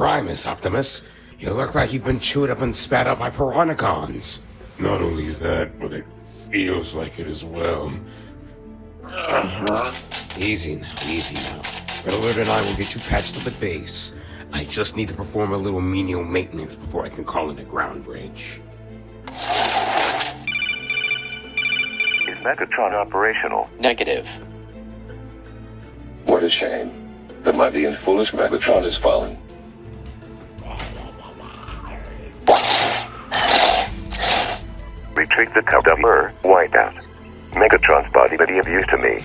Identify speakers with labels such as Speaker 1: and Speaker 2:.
Speaker 1: cry, Miss Optimus. You look like you've been chewed up and spat out by piranhacons.
Speaker 2: Not only that, but it feels like it as well.
Speaker 1: Easy now, easy now. Bellard and I will get you patched up at base. I just need to perform a little menial maintenance before I can call in a ground bridge.
Speaker 3: Is Megatron operational?
Speaker 4: Negative.
Speaker 5: What a shame. The mighty and foolish Megatron has fallen.
Speaker 3: Retrieve the cover. Whiteout. Megatron's body that he abused to me.